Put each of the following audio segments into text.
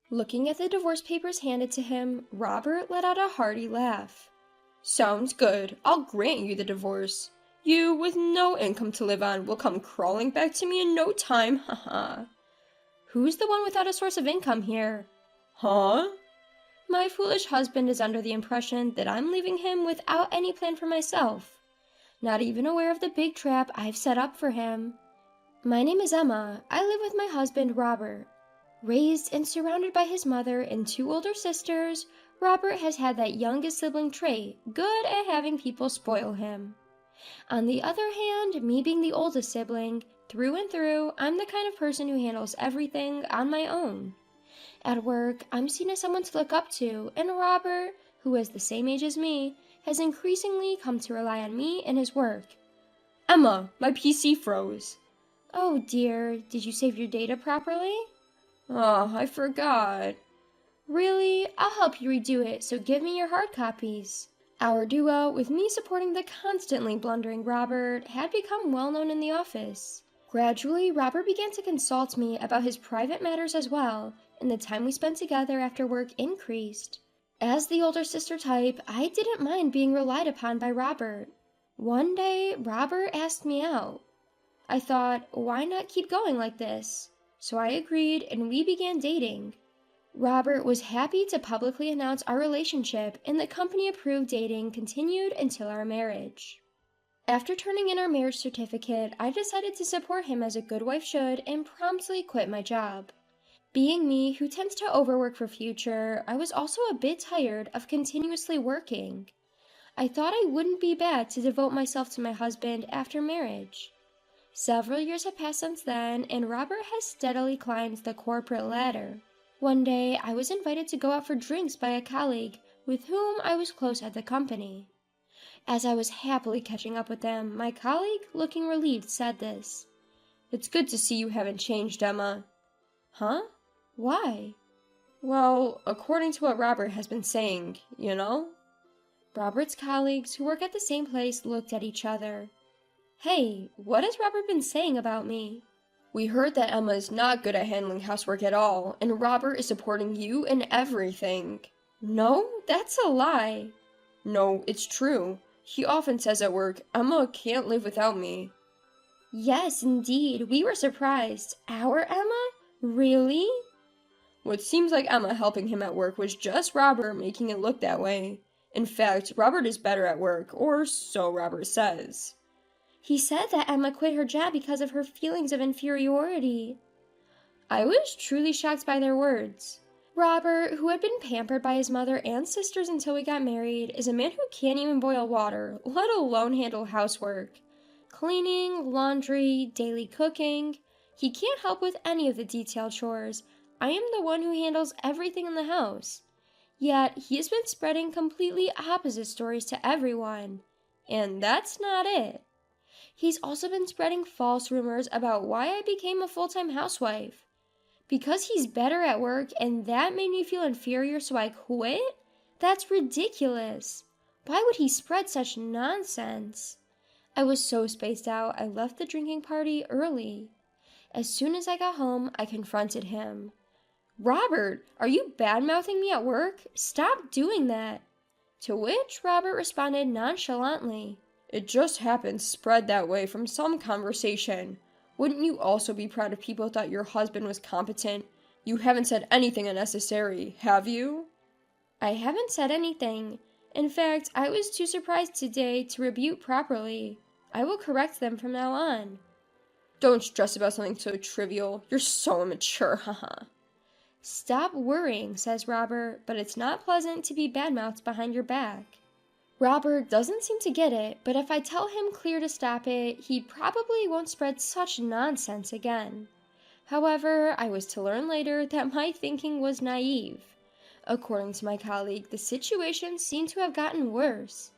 Looking at the divorce papers handed to him, Robert let out a hearty laugh. Sounds good. I'll grant you the divorce. You, with no income to live on, will come crawling back to me in no time, haha. Who's the one without a source of income here? Huh? My foolish husband is under the impression that I'm leaving him without any plan for myself, not even aware of the big trap I've set up for him. My name is Emma. I live with my husband, Robert. Raised and surrounded by his mother and two older sisters, Robert has had that youngest sibling trait, good at having people spoil him. On the other hand, me being the oldest sibling, through and through, I'm the kind of person who handles everything on my own. At work, I'm seen as someone to look up to, and Robert, who is the same age as me, has increasingly come to rely on me in his work. Emma, my PC froze. Oh dear, did you save your data properly? Oh, I forgot. Really? I'll help you redo it, so give me your hard copies. Our duo, with me supporting the constantly blundering Robert, had become well known in the office. Gradually, Robert began to consult me about his private matters as well, and the time we spent together after work increased. As the older sister type, I didn't mind being relied upon by Robert. One day, Robert asked me out. I thought, why not keep going like this? So I agreed, and we began dating. Robert was happy to publicly announce our relationship, and the company-approved dating continued until our marriage. After turning in our marriage certificate, I decided to support him as a good wife should and promptly quit my job. Being me, who tends to overwork for future, I was also a bit tired of continuously working. I thought I wouldn't be bad to devote myself to my husband after marriage. Several years have passed since then, and Robert has steadily climbed the corporate ladder. One day, I was invited to go out for drinks by a colleague with whom I was close at the company. As I was happily catching up with them, my colleague, looking relieved, said this. It's good to see you haven't changed, Emma. Huh? Why? Well, according to what Robert has been saying, you know? Robert's colleagues, who work at the same place, looked at each other. Hey, what has Robert been saying about me? We heard that Emma is not good at handling housework at all, and Robert is supporting you in everything. No, that's a lie. No, it's true. He often says at work, Emma can't live without me. Yes, indeed, we were surprised. Our Emma? Really? What seems like Emma helping him at work was just Robert making it look that way. In fact, Robert is better at work, or so Robert says. He said that Emma quit her job because of her feelings of inferiority. I was truly shocked by their words. Robert, who had been pampered by his mother and sisters until we got married, is a man who can't even boil water, let alone handle housework. Cleaning, laundry, daily cooking. He can't help with any of the detailed chores. I am the one who handles everything in the house. Yet, he has been spreading completely opposite stories to everyone. And that's not it. He's also been spreading false rumors about why I became a full-time housewife. Because he's better at work and that made me feel inferior so I quit? That's ridiculous. Why would he spread such nonsense? I was so spaced out, I left the drinking party early. As soon as I got home, I confronted him. Robert, are you bad-mouthing me at work? Stop doing that. To which Robert responded nonchalantly. It just happened spread that way from some conversation. Wouldn't you also be proud if people thought your husband was competent? You haven't said anything unnecessary, have you? I haven't said anything. In fact, I was too surprised today to rebuke properly. I will correct them from now on. Don't stress about something so trivial. You're so immature, haha. Stop worrying, says Robert, but it's not pleasant to be bad-mouthed behind your back. Robert doesn't seem to get it, but if I tell him clear to stop it, he probably won't spread such nonsense again. However, I was to learn later that my thinking was naive. According to my colleague, the situation seemed to have gotten worse.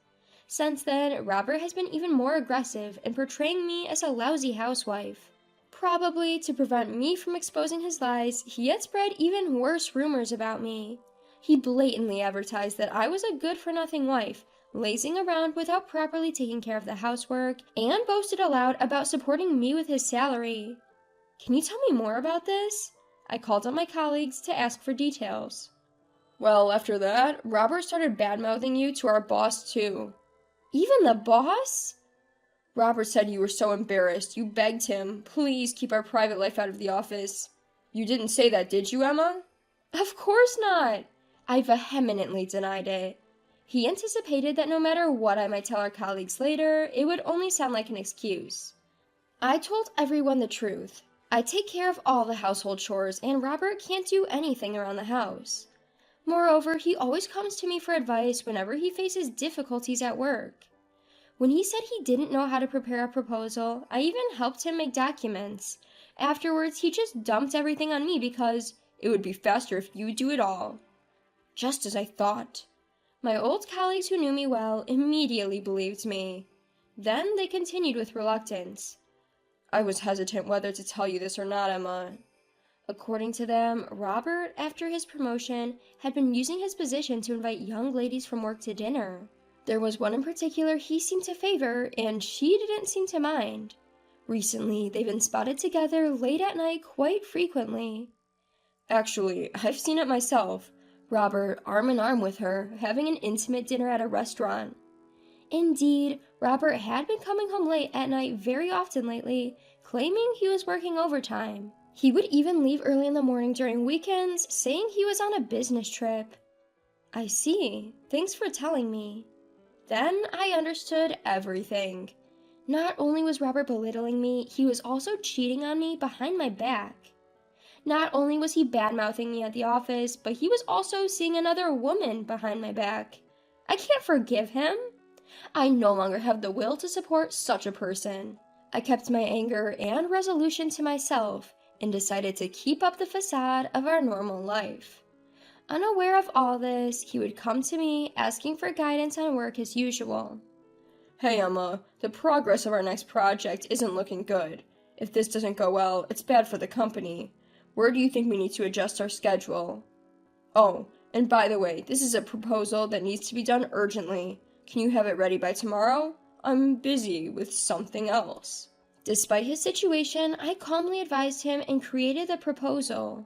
Since then, Robert has been even more aggressive in portraying me as a lousy housewife. Probably to prevent me from exposing his lies, he had spread even worse rumors about me. He blatantly advertised that I was a good-for-nothing wife, lazing around without properly taking care of the housework, and boasted aloud about supporting me with his salary. Can you tell me more about this? I called on my colleagues to ask for details. Well, after that, Robert started bad-mouthing you to our boss, too. Even the boss? Robert said you were so embarrassed, you begged him, please keep our private life out of the office. You didn't say that, did you, Emma? Of course not. I vehemently denied it. He anticipated that no matter what I might tell our colleagues later, it would only sound like an excuse. I told everyone the truth. I take care of all the household chores, and Robert can't do anything around the house. Moreover, he always comes to me for advice whenever he faces difficulties at work. When he said he didn't know how to prepare a proposal, I even helped him make documents. Afterwards, he just dumped everything on me because it would be faster if you do it all. Just as I thought. My old colleagues who knew me well immediately believed me. Then they continued with reluctance. I was hesitant whether to tell you this or not, Emma. According to them, Robert, after his promotion, had been using his position to invite young ladies from work to dinner. There was one in particular he seemed to favor, and she didn't seem to mind. Recently, they've been spotted together late at night quite frequently. Actually, I've seen it myself. Robert, arm in arm with her, having an intimate dinner at a restaurant. Indeed, Robert had been coming home late at night very often lately, claiming he was working overtime. He would even leave early in the morning during weekends, saying he was on a business trip. I see. Thanks for telling me. Then I understood everything. Not only was Robert belittling me, he was also cheating on me behind my back. Not only was he bad-mouthing me at the office, but he was also seeing another woman behind my back. I can't forgive him. I no longer have the will to support such a person. I kept my anger and resolution to myself and decided to keep up the facade of our normal life. Unaware of all this, he would come to me asking for guidance on work as usual. Hey Emma, the progress of our next project isn't looking good. If this doesn't go well, it's bad for the company. Where do you think we need to adjust our schedule? Oh, and by the way, this is a proposal that needs to be done urgently. Can you have it ready by tomorrow? I'm busy with something else. Despite his situation, I calmly advised him and created the proposal.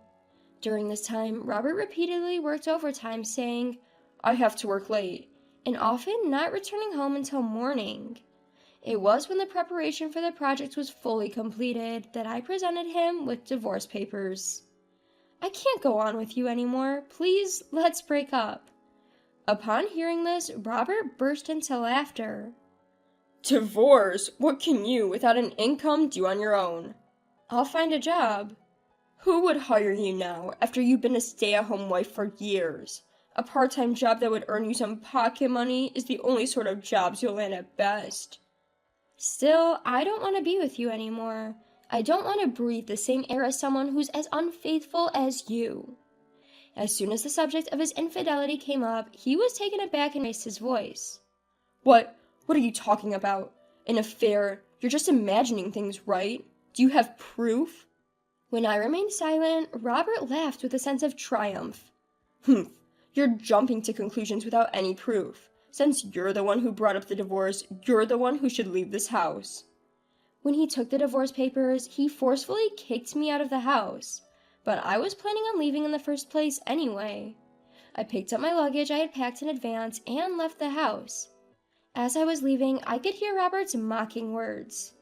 During this time, Robert repeatedly worked overtime, saying, I have to work late, and often not returning home until morning. It was when the preparation for the project was fully completed that I presented him with divorce papers. I can't go on with you anymore. Please, let's break up. Upon hearing this, Robert burst into laughter. Divorce? What can you, without an income, do on your own? I'll find a job. Who would hire you now, after you've been a stay-at-home wife for years? A part-time job that would earn you some pocket money is the only sort of jobs you'll land at best. Still, I don't want to be with you anymore. I don't want to breathe the same air as someone who's as unfaithful as you. As soon as the subject of his infidelity came up, he was taken aback and raised his voice. What are you talking about? An affair? You're just imagining things, right? Do you have proof? When I remained silent, Robert laughed with a sense of triumph. Humph, you're jumping to conclusions without any proof. Since you're the one who brought up the divorce, you're the one who should leave this house. When he took the divorce papers, he forcefully kicked me out of the house, but I was planning on leaving in the first place anyway. I picked up my luggage I had packed in advance and left the house. As I was leaving, I could hear Robert's mocking words.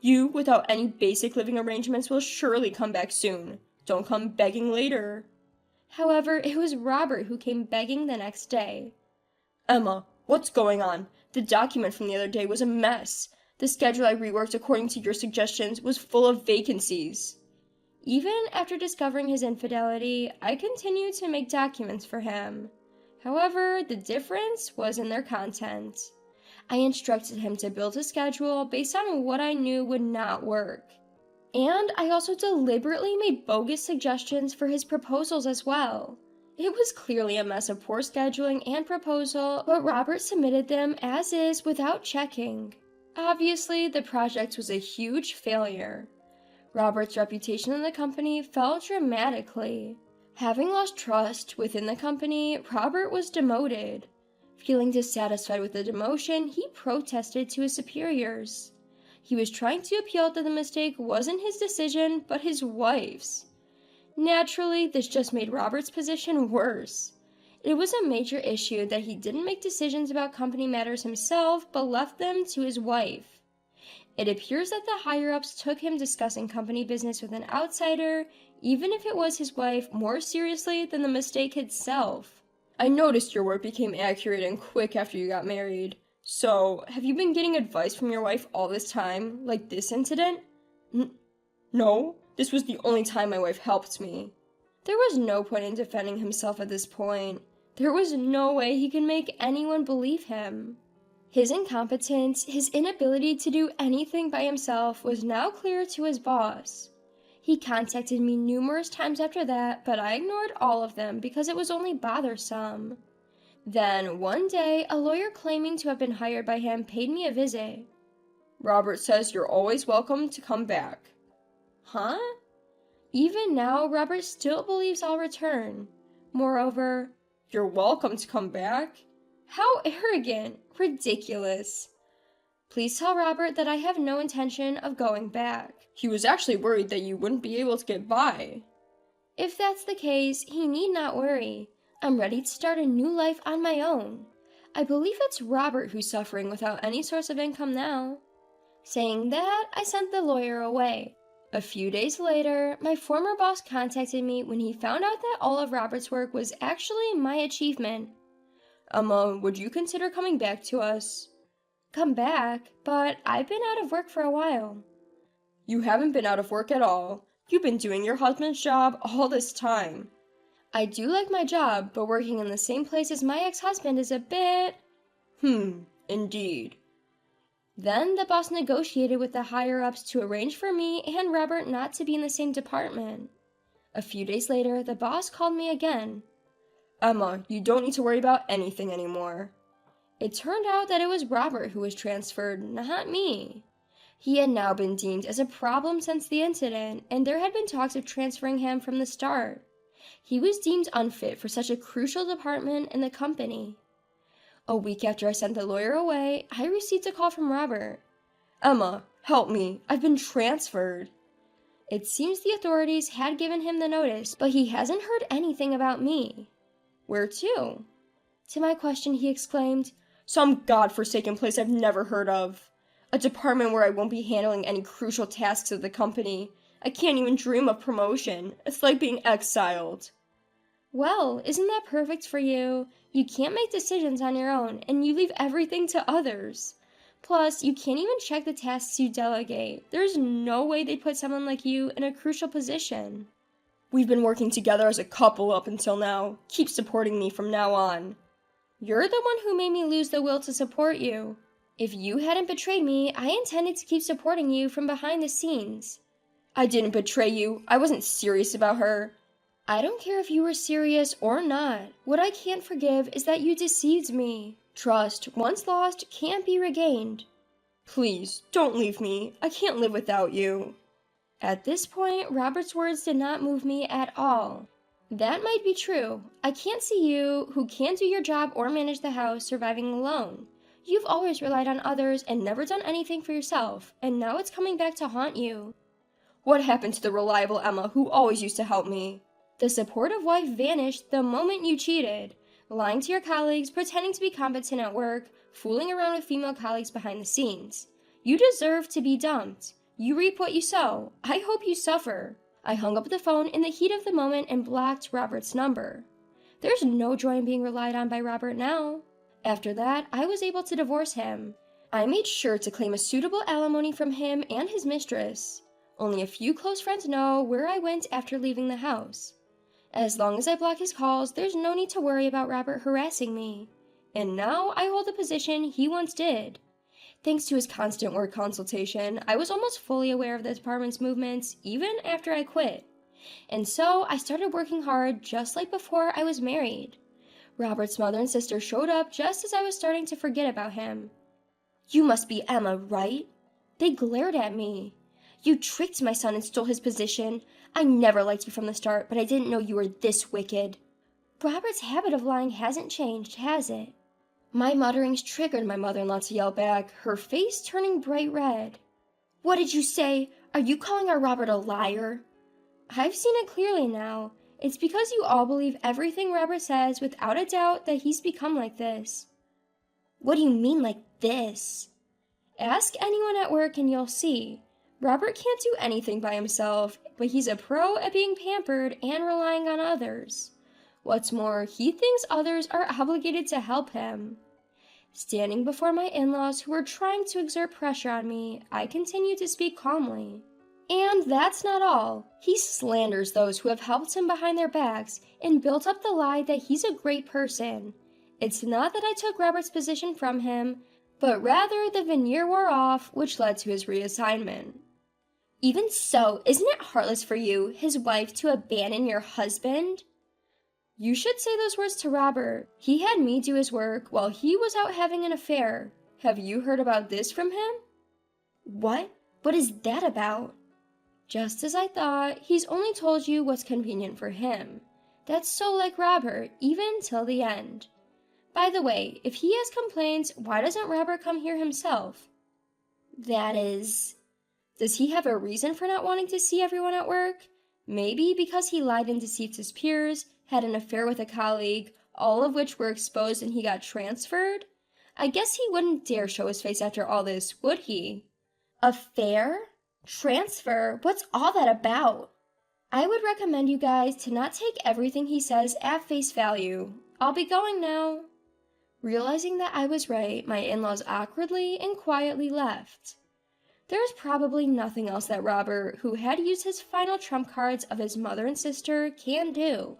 You, without any basic living arrangements, will surely come back soon. Don't come begging later. However, it was Robert who came begging the next day. Emma, what's going on? The document from the other day was a mess. The schedule I reworked according to your suggestions was full of vacancies. Even after discovering his infidelity, I continued to make documents for him. However, the difference was in their content. I instructed him to build a schedule based on what I knew would not work. And I also deliberately made bogus suggestions for his proposals as well. It was clearly a mess of poor scheduling and proposal, but Robert submitted them as is without checking. Obviously, the project was a huge failure. Robert's reputation in the company fell dramatically. Having lost trust within the company, Robert was demoted. Feeling dissatisfied with the demotion, he protested to his superiors. He was trying to appeal that the mistake wasn't his decision, but his wife's. Naturally, this just made Robert's position worse. It was a major issue that he didn't make decisions about company matters himself, but left them to his wife. It appears that the higher-ups took him discussing company business with an outsider, even if it was his wife, more seriously than the mistake itself. I noticed your work became accurate and quick after you got married. So, have you been getting advice from your wife all this time, like this incident? No, this was the only time my wife helped me. There was no point in defending himself at this point. There was no way he could make anyone believe him. His incompetence, his inability to do anything by himself was now clear to his boss. He contacted me numerous times after that, but I ignored all of them because it was only bothersome. Then, one day, a lawyer claiming to have been hired by him paid me a visit. Robert says you're always welcome to come back. Huh? Even now, Robert still believes I'll return. Moreover, you're welcome to come back? How arrogant! Ridiculous. Please tell Robert that I have no intention of going back. He was actually worried that you wouldn't be able to get by. If that's the case, he need not worry. I'm ready to start a new life on my own. I believe it's Robert who's suffering without any source of income now. Saying that, I sent the lawyer away. A few days later, my former boss contacted me when he found out that all of Robert's work was actually my achievement. Emma, would you consider coming back to us? Come back? But I've been out of work for a while. You haven't been out of work at all. You've been doing your husband's job all this time. I do like my job, but working in the same place as my ex-husband is a bit... Indeed. Then the boss negotiated with the higher-ups to arrange for me and Robert not to be in the same department. A few days later, the boss called me again. Emma, you don't need to worry about anything anymore. It turned out that it was Robert who was transferred, not me. He had now been deemed as a problem since the incident, and there had been talks of transferring him from the start. He was deemed unfit for such a crucial department in the company. A week after I sent the lawyer away, I received a call from Robert. Emma, help me. I've been transferred. It seems the authorities had given him the notice, but he hasn't heard anything about me. Where to? To my question, he exclaimed, Some godforsaken place I've never heard of. A department where I won't be handling any crucial tasks of the company. I can't even dream of promotion. It's like being exiled. Well, isn't that perfect for you? You can't make decisions on your own, and you leave everything to others. Plus, you can't even check the tasks you delegate. There's no way they'd put someone like you in a crucial position. We've been working together as a couple up until now. Keep supporting me from now on. You're the one who made me lose the will to support you. If you hadn't betrayed me, I intended to keep supporting you from behind the scenes. I didn't betray you. I wasn't serious about her. I don't care if you were serious or not. What I can't forgive is that you deceived me. Trust, once lost, can't be regained. Please, don't leave me. I can't live without you. At this point, Robert's words did not move me at all. That might be true. I can't see you, who can't do your job or manage the house, surviving alone. You've always relied on others and never done anything for yourself, and now it's coming back to haunt you. What happened to the reliable Emma who always used to help me? The supportive wife vanished the moment you cheated, lying to your colleagues, pretending to be competent at work, fooling around with female colleagues behind the scenes. You deserve to be dumped. You reap what you sow. I hope you suffer. I hung up the phone in the heat of the moment and blocked Robert's number. There's no joy in being relied on by Robert now. After that, I was able to divorce him. I made sure to claim a suitable alimony from him and his mistress. Only a few close friends know where I went after leaving the house. As long as I block his calls, there's no need to worry about Robert harassing me. And now I hold a position he once did. Thanks to his constant work consultation, I was almost fully aware of the department's movements, even after I quit. And so I started working hard just like before I was married. Robert's mother and sister showed up just as I was starting to forget about him. You must be Emma, right? They glared at me. You tricked my son and stole his position. I never liked you from the start, but I didn't know you were this wicked. Robert's habit of lying hasn't changed, has it? My mutterings triggered my mother-in-law to yell back, her face turning bright red. What did you say? Are you calling our Robert a liar? I've seen it clearly now. It's because you all believe everything Robert says without a doubt that he's become like this. What do you mean like this? Ask anyone at work and you'll see. Robert can't do anything by himself, but he's a pro at being pampered and relying on others. What's more, he thinks others are obligated to help him. Standing before my in-laws who were trying to exert pressure on me, I continued to speak calmly. And that's not all. He slanders those who have helped him behind their backs and built up the lie that he's a great person. It's not that I took Robert's position from him, but rather the veneer wore off, which led to his reassignment. Even so, isn't it heartless for you, his wife, to abandon your husband? You should say those words to Robert. He had me do his work while he was out having an affair. Have you heard about this from him? What? What is that about? Just as I thought, he's only told you what's convenient for him. That's so like Robert, even till the end. By the way, if he has complaints, why doesn't Robert come here himself? That is... Does he have a reason for not wanting to see everyone at work? Maybe because he lied and deceived his peers, had an affair with a colleague, all of which were exposed and he got transferred? I guess he wouldn't dare show his face after all this, would he? Affair? Transfer? What's all that about? I would recommend you guys to not take everything he says at face value. I'll be going now. Realizing that I was right, my in-laws awkwardly and quietly left. There's probably nothing else that Robert, who had used his final trump cards of his mother and sister, can do.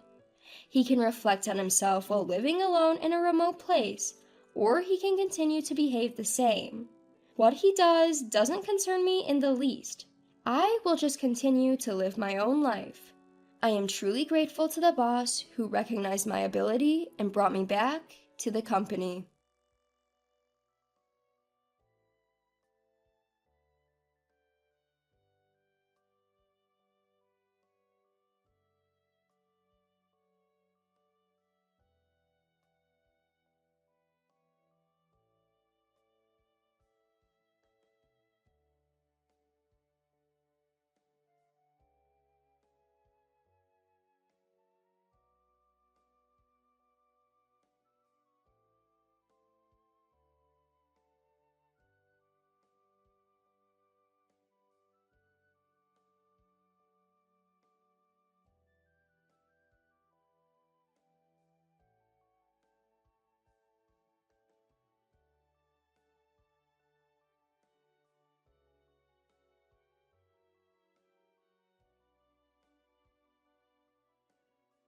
He can reflect on himself while living alone in a remote place, or he can continue to behave the same. What he does doesn't concern me in the least. I will just continue to live my own life. I am truly grateful to the boss who recognized my ability and brought me back to the company.